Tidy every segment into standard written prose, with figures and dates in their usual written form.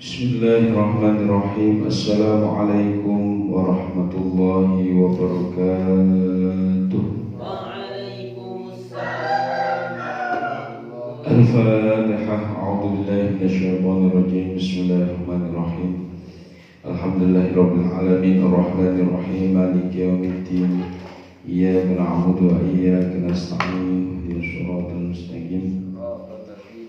Bismillahirrahmanirrahim. Assalamualaikum warahmatullahi wabarakatuh. Waalaikumsalam. Al-Fatihah. A'udzubillahi minasyaitonir rajim. Bismillahirrahmanirrahim. Alhamdulillahirabbil alamin arrahmanir rahim maliki yaumiddin. Iyyaka na'budu wa iyyaka nasta'in. Ihdinas siratal mustaqim.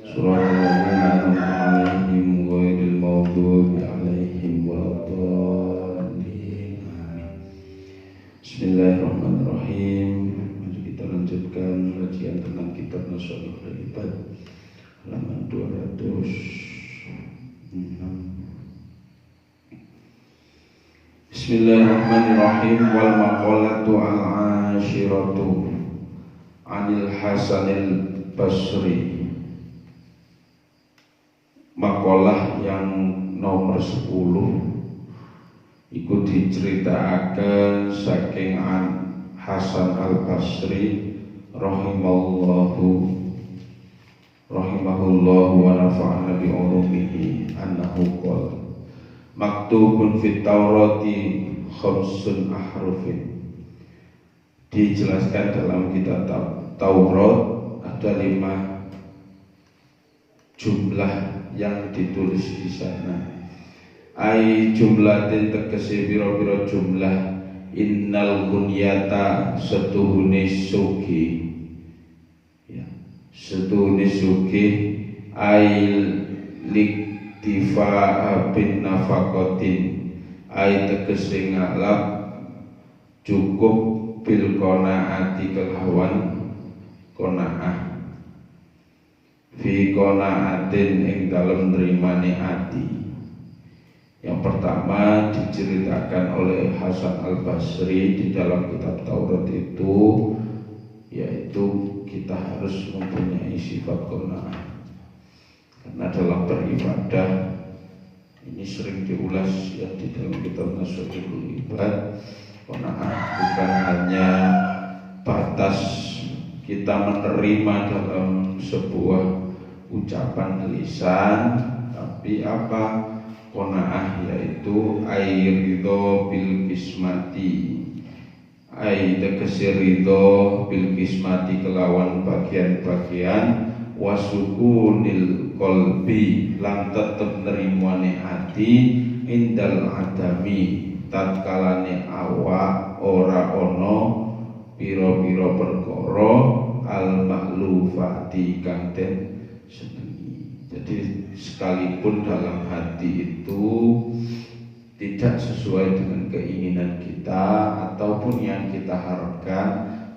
Shiratal ladzina an'amta 'alaihim ghairil maghdubi 'alaihim waladdallin. Amin. Bismillahirrahmanirrahim. Mari kita lanjutkan kajian tentang kitab Nash'atul Ibad halaman 206. Bismillahirrahmanirrahim. Wal maqalatu al-'ashiratu 'anil Hasanil Basri. Makalah yang nomor 10 iku diceritakan saking Hasan Al-Basri rahimahullahu wa nafa'ana bi ulumihi annahu qala maktubun fit Taurati khamsun ahrufin. Dijelaskan dalam kitab Taurat ada 5 jumlah yang ditulis di sana. Ai jumlatin tegese biro-biro jumlah. Innal gunyata setuhune sugi, ya, setuhune sugi. Ai liktifa bin nafakotin. Ai tegese ngalap cukup bil qanaati kelawan qanaah. Fi qanaatin ing dalem nrimane ati. Yang pertama diceritakan oleh Hasan Al-Basri di dalam kitab Taurat itu, yaitu kita harus mempunyai sifat qanaah. Karena dalam beribadah ini sering diulas ya di dalam kitab Nash'atul Ibad. Qanaah bukan hanya batas kita menerima dalam sebuah ucapan lisan, tapi apa? Qanaah yaitu ridho bil kismati. Tegese ridho bil kismati kelawan bagian-bagian wasukunil qalbi lan tetep nerimane ati indal adami tatkalane awak ora ono pira-pira perkara al maklufati kang den senengi. Jadi sekalipun dalam hati itu tidak sesuai dengan keinginan kita ataupun yang kita harapkan,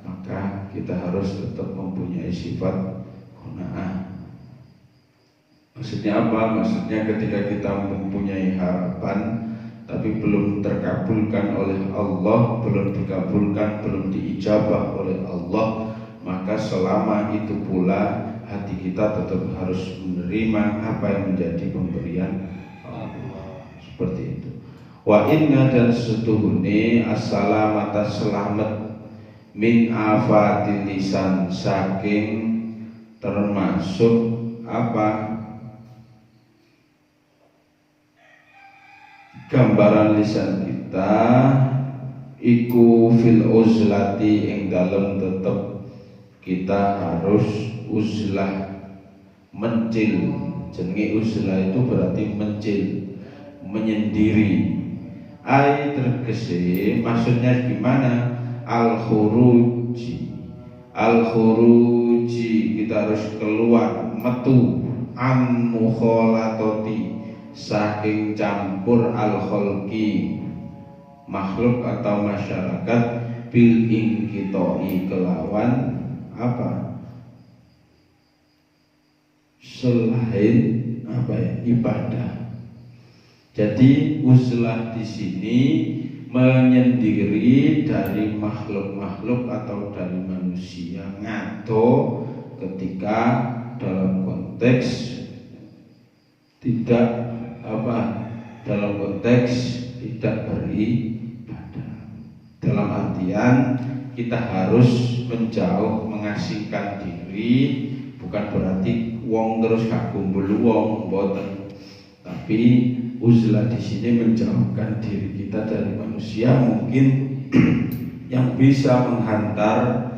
maka kita harus tetap mempunyai sifat qanaah. Maksudnya apa? Maksudnya ketika kita mempunyai harapan tapi belum terkabulkan oleh Allah, belum dikabulkan, belum diijabah oleh Allah, maka selama itu pula hati kita tetap harus menerima apa yang menjadi pemberian Allah. Seperti itu. Wa inna dan setuhune as-salamata selamat min afatil lisan saking termasuk apa? Gambaran lisan kita iku fil uzlati ing dalem tetep kita harus uzlah mencil. Jenenge uzlah itu berarti mencil, menyendiri. Ai tergese maksudnya gimana? Al-khuruji kita harus keluar, metu an mukhalatati saking campur al-khalqi makhluk atau masyarakat bil inqita'i kelawan apa? Selain apa ya? Ibadah. Jadi uzlah di sini menyendiri dari makhluk-makhluk atau dari manusia, ngato ketika dalam konteks tidak apa? Dalam konteks tidak beribadah. Dalam artian kita harus menjauh, mengasingkan diri, bukan berarti wong terus gak kumpul wong, mboten. Tapi uzlah di sini menjauhkan diri kita dari manusia mungkin yang bisa menghantar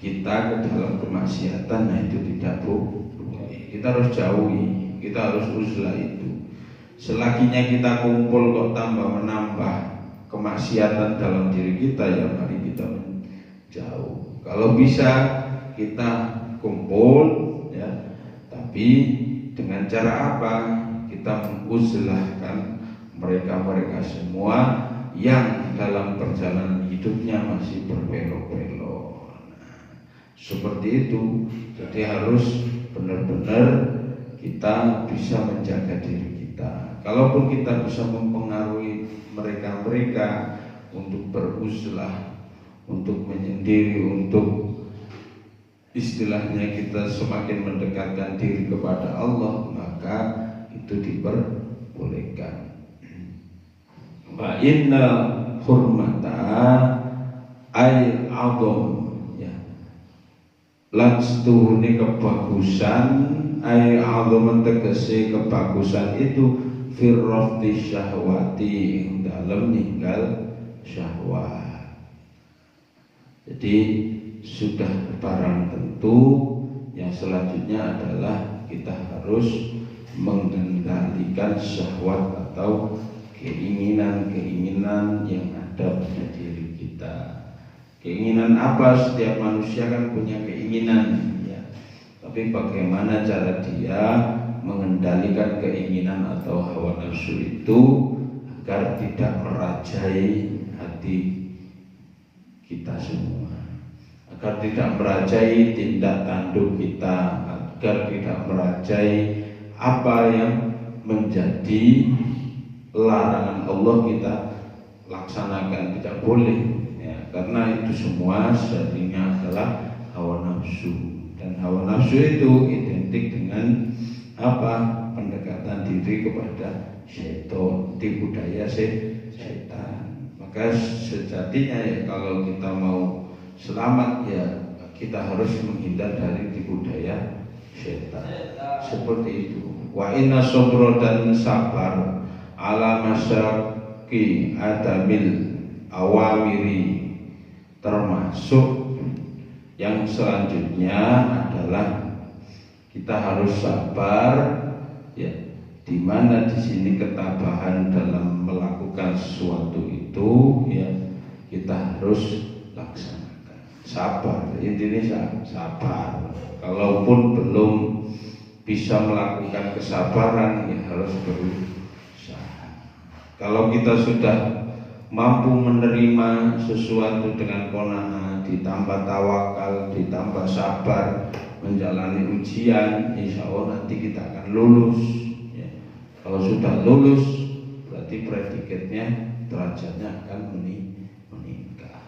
kita ke dalam kemaksiatan. Nah itu tidak boleh. Kita harus jauhi, kita harus uzlah itu. Selakinya kita kumpul kok tambah menambah kemaksiatan dalam diri kita, ya mari kita menjauh. Kalau bisa kita kumpul, ya, tapi dengan cara apa? Kita menguzlahkan mereka-mereka semua yang dalam perjalanan hidupnya masih berbelok-belok. Seperti itu. Jadi harus benar-benar kita bisa menjaga diri kita. Kalaupun kita bisa mempengaruhi mereka-mereka untuk beruzlah, untuk menyendiri, untuk istilahnya kita semakin mendekatkan diri kepada Allah, maka itu diperbolehkan. Wa inna hurmata ay adom, ya, lan setuhune kebagusan ay adom tegese kebagusan itu firrafdi syahwati, dalam ninggal syahwat. Jadi sudah barang tentu yang selanjutnya adalah kita harus mengendalikan syahwat atau keinginan-keinginan yang ada pada diri kita. Keinginan apa? Setiap manusia kan punya keinginan, ya. Tapi bagaimana cara dia mengendalikan keinginan atau hawa nafsu itu agar tidak merajai hati kita semua, agar tidak merajai tindak tanduk kita, agar tidak merajai apa yang menjadi larangan Allah kita laksanakan. Tidak boleh, ya, karena itu semua sejatinya adalah hawa nafsu, dan hawa nafsu itu identik dengan apa? Pendekatan diri kepada syaitan, tipu daya setan. Maka sejatinya ya kalau kita mau selamat, ya kita harus menghindar dari tipu daya setan. Seperti itu. Wa inna sabra, dan sabar ala masyaqi adamil awamiri, termasuk yang selanjutnya adalah kita harus sabar, ya, di mana di sini ketabahan dalam melakukan sesuatu itu, ya, kita harus laksanakan. Sabar, intinya sabar. Kalaupun belum bisa melakukan kesabaran, ya harus berusaha. Kalau kita sudah mampu menerima sesuatu dengan qanaah, ditambah tawakal, ditambah sabar, menjalani ujian, insya Allah nanti kita akan lulus, ya. Kalau sudah lulus, berarti predikatnya, derajatnya akan meningkat.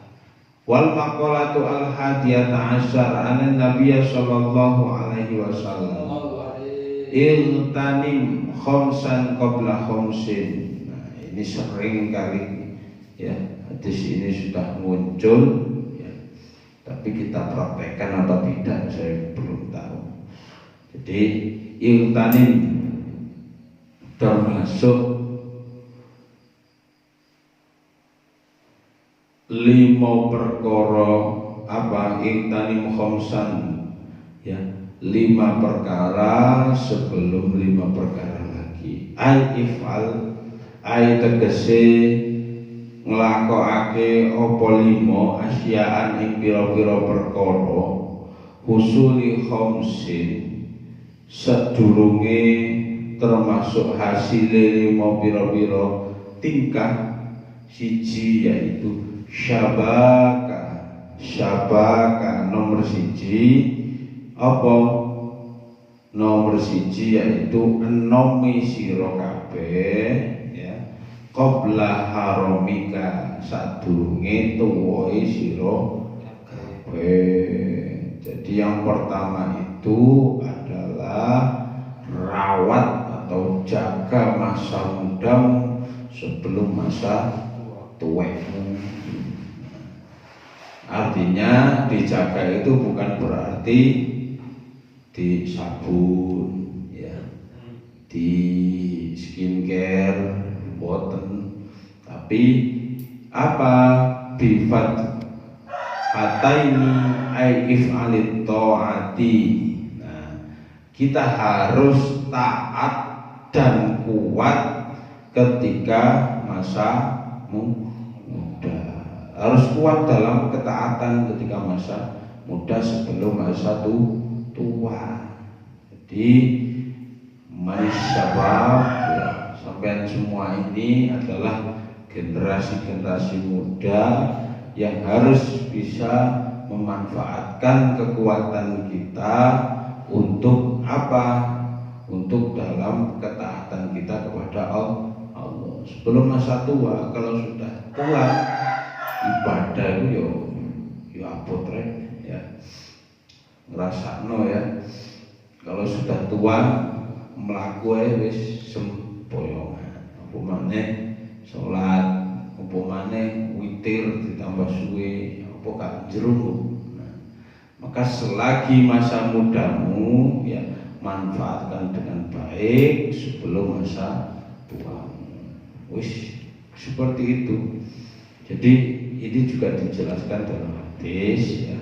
Wal maqalatu al hadiyata asyar anan Nabiy sallallahu alaihi wasallam iltanim khamsan qabla khamsin. Nah, ini sering kali, ya, hadis ini sudah muncul, ya, tapi kita praktekkan atau tidak saya belum tahu. Jadi iltanim termasuk 5 perkara apa? Iltanim khamsan, ya, 5 perkara sebelum 5 perkara lagi. Ai ifal, ai tegese nglakokake apa 5 asyaan ing pira-pira perkara husuli khamsin, sedurunge termasuk hasilé 5 pira-pira tingkah. Siji yaitu syabaka nomor 1 apa? Nomor 1 yaitu enomi sira kabeh, ya, qabla haramika, sadurunge tuwuhe sira kabeh. Jadi yang pertama itu adalah rawat atau jaga masa mudamu sebelum masa tuwekmu. Artinya dijaga itu bukan berarti disabun, ya, di skincare boten, tapi apa bifat hataini ai if'alit ta'ati. Nah, kita harus taat dan kuat ketika masa muda. Harus kuat dalam ketaatan ketika masa muda sebelum masa tua. Jadi masyabab ya, sampai semua ini adalah generasi-generasi muda yang harus bisa memanfaatkan kekuatan kita untuk apa? Untuk dalam ketaatan kita kepada Allah. Sebelum masa tua, kalau sudah tua ibadah itu yo apotrek ya. Ngrasakno ya. Kalau sudah tua mlaku wis sempoyongan. Apa maneh salat, apa maneh witir ditambah suwe, apa gak jeruk. Nah, maka selagi masa mudamu ya manfaatkan dengan baik sebelum masa tuamu. Wis seperti itu. Jadi ini juga dijelaskan dalam hadis ya.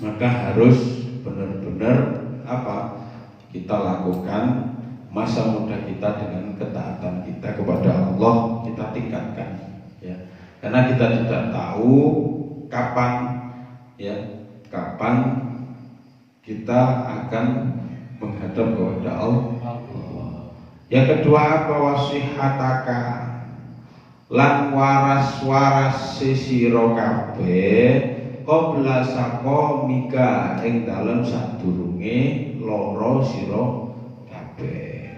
Maka harus benar-benar apa? Kita lakukan masa muda kita dengan ketaatan kita kepada Allah, kita tingkatkan ya. Karena kita tidak tahu kapan ya, kapan kita akan menghadap kepada Allah. Yang kedua apa? Wasihataka lan waras-waras sesira kabeh qabla saqamika ing dalem sadurunge lara sira kabeh.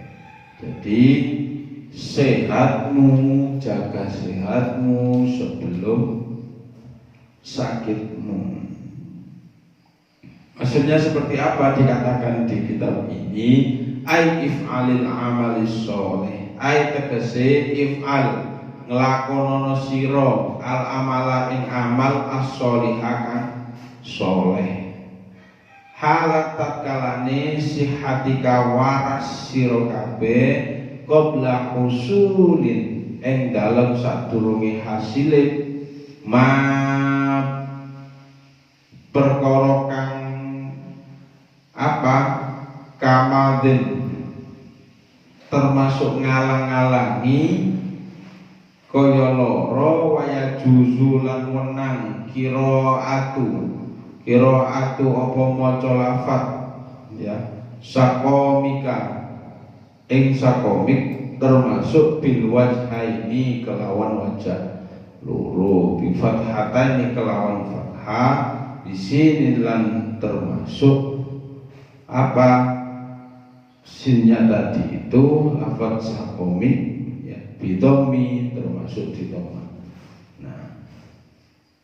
Jadi sehatmu, jaga sehatmu sebelum sakitmu. Maksudnya seperti apa dikatakan di kitab ini? Ai if'alil amalis sholeh, ai tegese if'al nglakonono sira al amala ing amal as-sholihakan sholeh. Halat tatkalane sihatika waras sira kabeh qabla husulin ing dalem sadurunge hasile ma perkara kang apa kamadin termasuk ngalang-alangi kaya lara waya juzulan wenang qiraatu apa maca lafaz ya sakomika ing sakomik termasuk bil wajhaini kelawan wajah loro bi fathataini kelawan fathah di sini lan termasuk apa sinnya tadi itu lafaz sakomik ya bidomi termasuk di dhamma. Nah,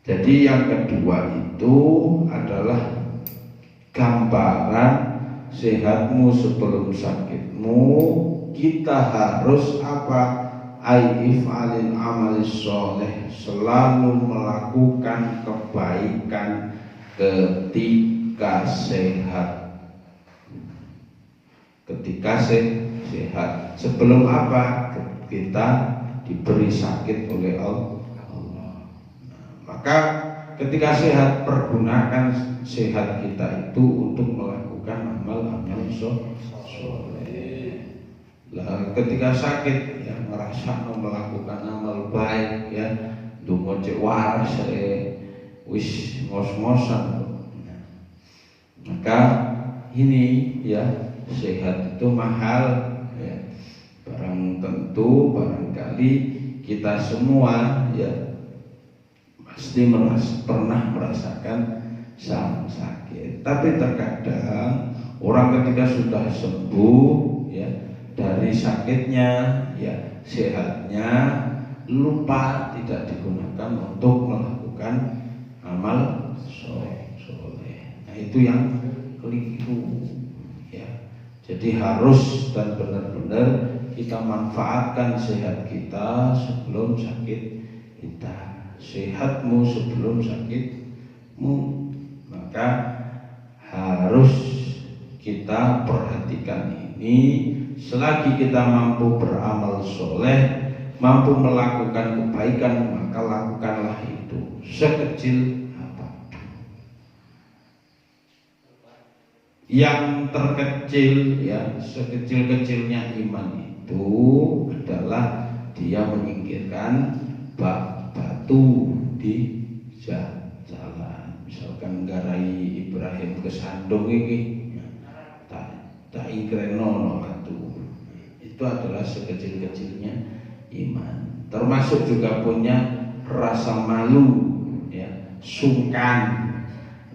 jadi yang kedua itu adalah gambaran sehatmu sebelum sakitmu. Kita harus apa? If'alil amalis sholeh, selalu melakukan kebaikan ketika sehat. Ketika sehat. Sebelum apa? Kita diberi sakit oleh Allah. Nah, maka ketika sehat, pergunakan sehat kita itu untuk melakukan amal-amal soleh. Lah ketika sakit ya merasa melakukan amal baik ya, dungo cek waras wis ngos-ngosan. Nah, maka ini ya sehat itu mahal ya. Tentu barangkali kita semua ya pasti pernah merasakan sakit. Tapi terkadang orang ketika sudah sembuh ya dari sakitnya ya sehatnya lupa tidak digunakan untuk melakukan amal soleh. Nah itu yang keliru ya. Jadi harus dan benar-benar kita manfaatkan sehat kita sebelum sakit kita. Sehatmu sebelum sakitmu, maka harus kita perhatikan ini selagi kita mampu beramal soleh, mampu melakukan kebaikan, maka lakukanlah itu sekecil apapun. Yang terkecil, ya, sekecil-kecilnya iman itu adalah dia menyingkirkan batu di jalan. Misalkan garai Ibrahim ke Sandung ini, tak ingkreno batu. Itu adalah sekecil-kecilnya iman. Termasuk juga punya rasa malu, ya, sungkan.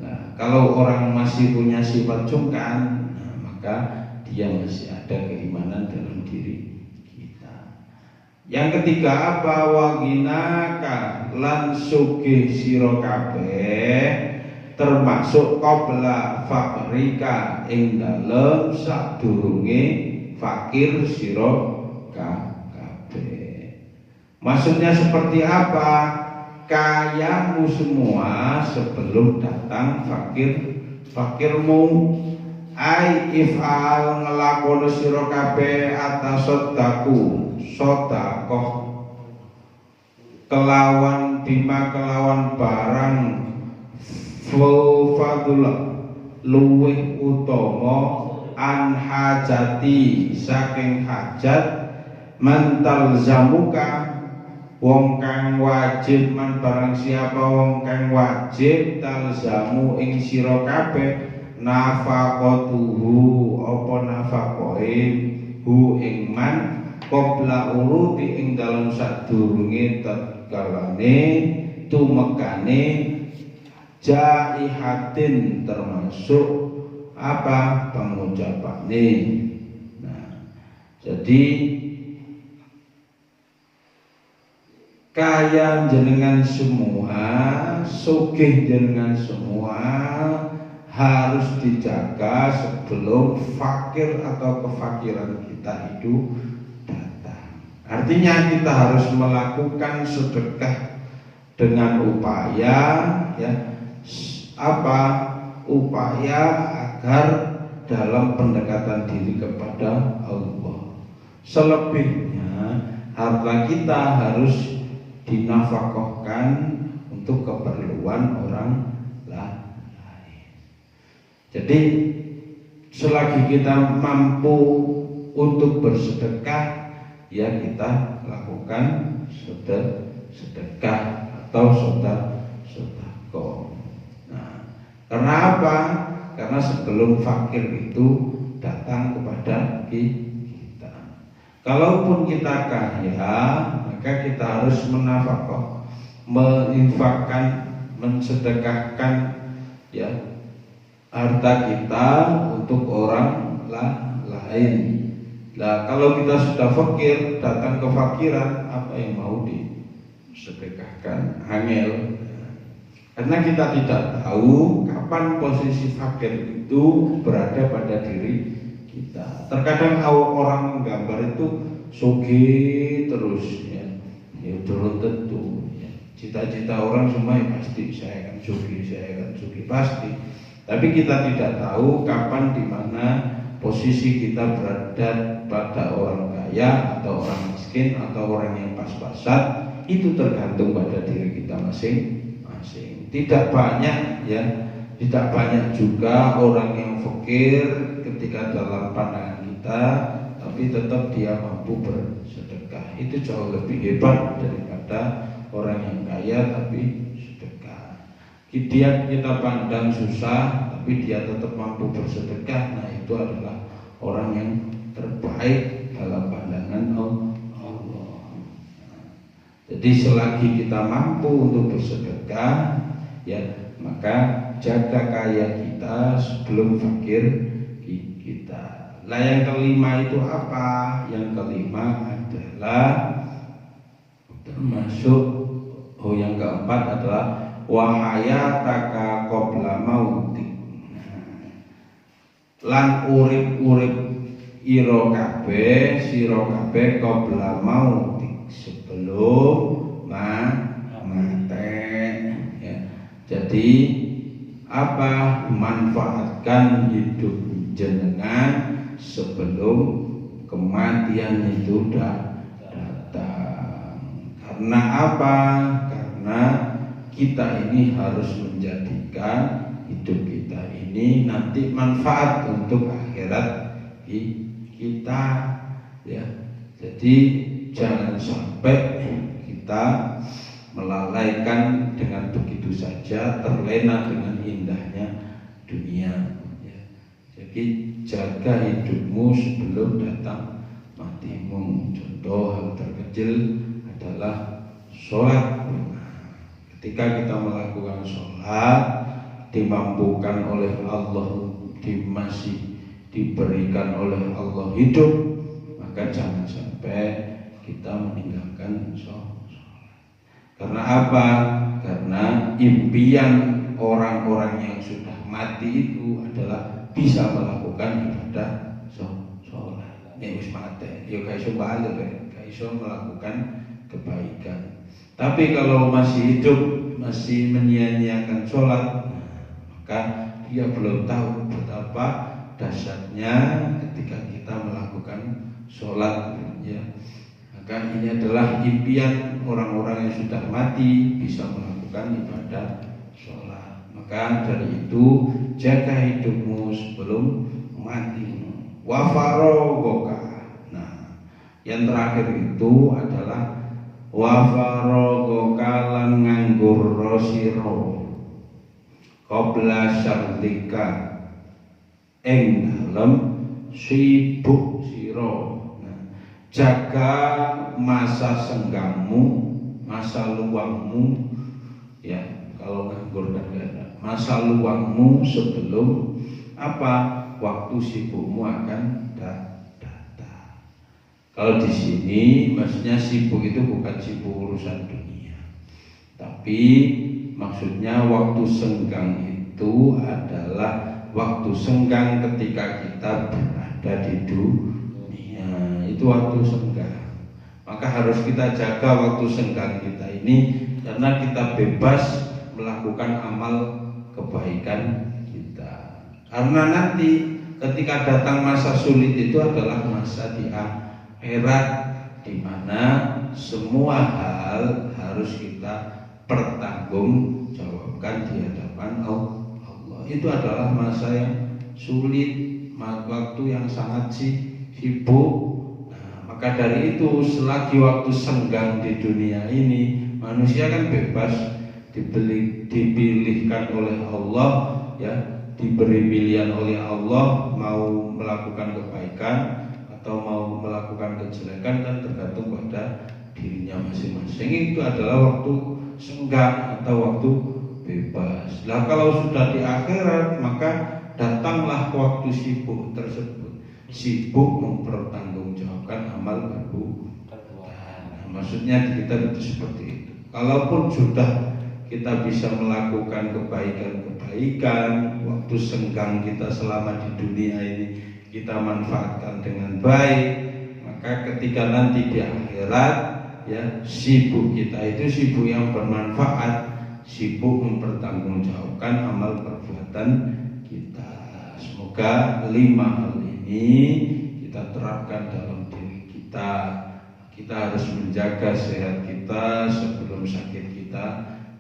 Nah, kalau orang masih punya sifat sungkan, maka dia masih ada keimanan dalam diri kita. Yang ketiga apa? Waginaka lan sugih sira kabeh, termasuk qabla fakrika ing dalem sadurunge fakir sira kabeh. Maksudnya seperti apa? Kayamu semua sebelum datang fakirmu. Ai ifal ngelakono sira kabeh atas sedekah kelawan bima kelawan barang fadula luwih utama an hajati saking hajat mental zamuka wong kang wajib, man barang siapa wong kang wajib talzamu ing sira kabeh nafaqatuhu apa nafaqoe hu ing man qabla uruti ing dalem sadurunge tatkalane tumekane jaihatin, termasuk apa? Pengucapane. Nah, jadi kaya jenengan semua, sugih jenengan semua harus dijaga sebelum fakir atau kefakiran kita itu datang. Artinya kita harus melakukan sedekah dengan upaya, ya, apa? Upaya agar dalam pendekatan diri kepada Allah. Selebihnya harta kita harus dinafkahkan untuk keperluan orang lain. Jadi selagi kita mampu untuk bersedekah, ya kita lakukan sedekah atau sedekah. Nah, karena apa? Karena sebelum fakir itu datang kepada kita. Kalaupun kita kaya, maka kita harus menafkah, menginfakkan, mensedekahkan, ya, harta kita untuk orang lain. Nah, kalau kita sudah fakir, datang kefakiran, apa yang mau disedekahkan? Angel. Karena kita tidak tahu kapan posisi fakir itu berada pada diri kita. Terkadang orang menggambar itu sugih terus, ya belum tentu, ya. Cita-cita orang semua ya pasti saya akan sugih pasti. Tapi kita tidak tahu kapan, di mana posisi kita berada pada orang kaya atau orang miskin atau orang yang pas-pasan. Itu tergantung pada diri kita masing-masing. Tidak banyak, ya, tidak banyak juga orang yang fakir ketika dalam pandangan kita, tapi tetap dia mampu bersedekah. Itu jauh lebih hebat daripada orang yang kaya tapi sedekah. Kita pandang susah, tapi dia tetap mampu bersedekah. Nah, itu adalah orang yang terbaik dalam pandangan Allah. Jadi selagi kita mampu untuk bersedekah, ya, maka jaga kaya kita sebelum fakir kita. Nah, yang kelima itu apa? Yang kelima adalah termasuk, yang keempat adalah wahayataka qabla mautik. Lan urip-urip sira kabeh qabla mautik, sebelum mate. Jadi apa? Manfaatkan hidup jenengan sebelum kematian itu datang. Karena apa? Karena kita ini harus menjadikan hidup kita ini nanti manfaat untuk akhirat kita, ya. Jadi jangan sampai kita melalaikan dengan begitu saja, terlena dengan indahnya dunia, ya. Jadi jaga hidupmu sebelum datang matimu. Contoh hal terkecil adalah sholat. Ketika kita melakukan sholat, dimampukan oleh Allah, masih diberikan oleh Allah hidup, maka jangan sampai kita meninggalkan sholat. Karena apa? Karena impian orang-orang yang sudah mati itu adalah bisa melakukan ibadah sholat. Ya wis mati, ya gak iso balik, gak iso melakukan kebaikan. Tapi kalau masih hidup, masih menyia-nyiakan sholat, maka dia belum tahu betapa dahsyatnya ketika kita melakukan sholat, ya. Maka ini adalah impian orang-orang yang sudah mati bisa melakukan ibadah sholat. Maka dari itu jaga hidupmu sebelum matimu. Wa farogoka. Nah, yang terakhir itu adalah wa farogoka lan nganggur rosiro qabla syardika ing dalem sibuk siro. Jaga masa senggangmu, masa luangmu, ya. Kalau nganggur kan gak ada. Masa luangmu sebelum apa? Waktu sibukmu akan datang. Kalau di sini maksudnya sibuk itu bukan sibuk urusan dunia, tapi maksudnya waktu senggang itu adalah waktu senggang ketika kita berada di dunia. Itu waktu senggang. Maka harus kita jaga waktu senggang kita ini, karena kita bebas melakukan amal kebaikan kita. Karena nanti ketika datang masa sulit itu adalah masa di akhirat, di mana semua hal harus kita pertanggungjawabkan di hadapan Allah. Itu adalah masa yang sulit, waktu yang sangat sibuk. Maka dari itu selagi waktu senggang di dunia ini, manusia kan bebas dipilihkan oleh Allah, ya, diberi pilihan oleh Allah mau melakukan kebaikan atau mau melakukan kejelekan, kan tergantung pada dirinya masing-masing. Itu adalah waktu senggang atau waktu bebas. Nah, kalau sudah di akhirat, maka datanglah waktu sibuk tersebut. Sibuk mempertanggungjawabkan amal perbuatan. Nah, maksudnya kita itu seperti itu. Kalaupun sudah kita bisa melakukan kebaikan-kebaikan, waktu senggang kita selama di dunia ini kita manfaatkan dengan baik, maka ketika nanti di akhirat, ya, sibuk kita itu sibuk yang bermanfaat, sibuk mempertanggungjawabkan amal perbuatan kita. Semoga 5 hal ini kita terapkan dalam diri kita. Kita harus menjaga sehat kita sebelum sakit kita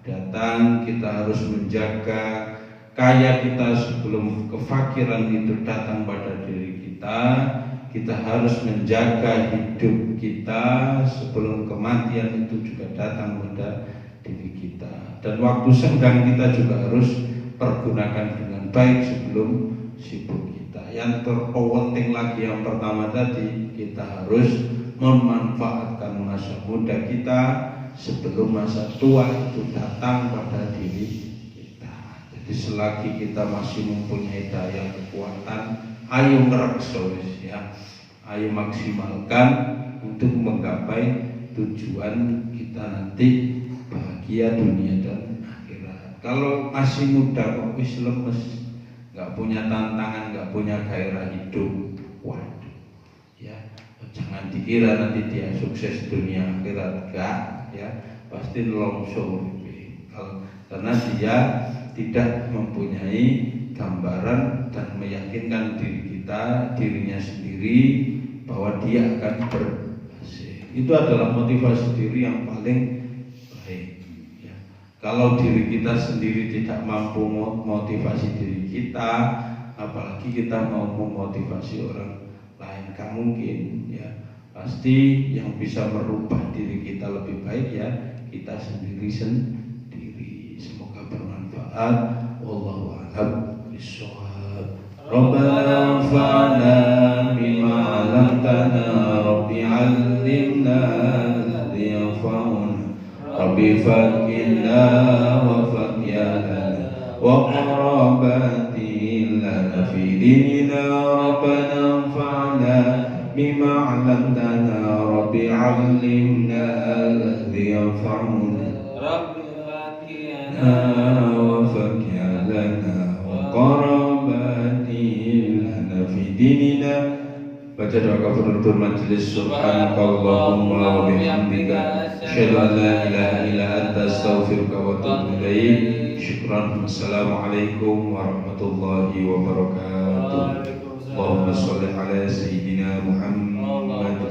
datang. Kita harus menjaga kaya kita sebelum kefakiran itu datang pada diri kita. Kita harus menjaga hidup kita sebelum kematian itu juga datang pada diri kita. Dan waktu senggang kita juga harus pergunakan dengan baik sebelum sibuk kita. Yang terpenting lagi yang pertama tadi, kita harus memanfaatkan masa muda kita sebelum masa tua itu datang pada diri kita. Jadi selagi kita masih mempunyai daya kekuatan, ayo ngrekso, ya. Ayo maksimalkan untuk menggapai tujuan kita nanti, bahagia dunia dan akhirat. Kalau masih muda kok wis lemes, nggak punya tantangan, nggak punya gairah hidup, waduh, ya, jangan dikira nanti dia sukses dunia akhirat, enggak, ya, pasti longsor, karena dia tidak mempunyai gambaran dan meyakinkan dirinya sendiri bahwa dia akan berhasil. Itu adalah motivasi diri yang paling baik. Ya. Kalau diri kita sendiri tidak mampu motivasi diri kita, apalagi kita mau memotivasi orang lain, gak mungkin ya. Pasti yang bisa merubah diri kita lebih baik ya kita sendiri. Semoga bermanfaat. Wallahu a'lam bishawab. Rabbana anfa'na bima 'allamtana, Rabbi 'allimna alladhi yanfa'una, Rabbi fakirna wa fakiyana wa qarabati lana fi dinina, Rabbana anfa'na bima 'allamtana, Rabbi 'allimna alladhi yanfa'una, Rabbi fakirna wa fakiyana wa qarabati lana fi dinina. Baca doa kafaratul majlis. Subhanakallahumma wa bihamdika, asyhadu an la ilaha illa anta, astaghfiruka wa atubu ilaik. Syukran. Assalamualaikum warahmatullahi wabarakatuh. Allahumma shalli ala sayyidina Muhammad